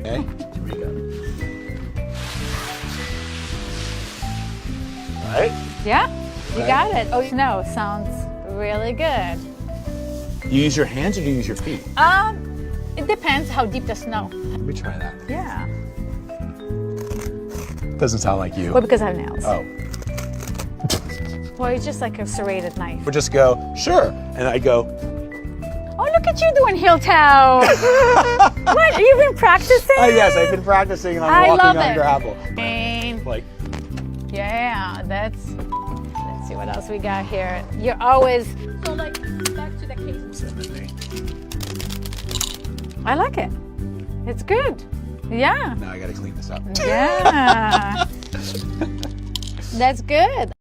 Okay, here we go. Right? Yeah, you Right. got it. Oh, snow sounds really good. You use your hands or do you use your feet? It depends how deep the snow. Let me try that. Yeah. Doesn't sound like you. Well, because I have nails. Oh. Well, it's just like a serrated knife. We'll just go, sure. And I go, Oh, look at you doing heel toe. What? You've been practicing? yes, I've been practicing and I I'm love walking on it. gravel. And Like, yeah, let's see what else we got here. You're always so like back to the case. I like it. It's good. Yeah. now I gotta clean this up. Yeah. That's good.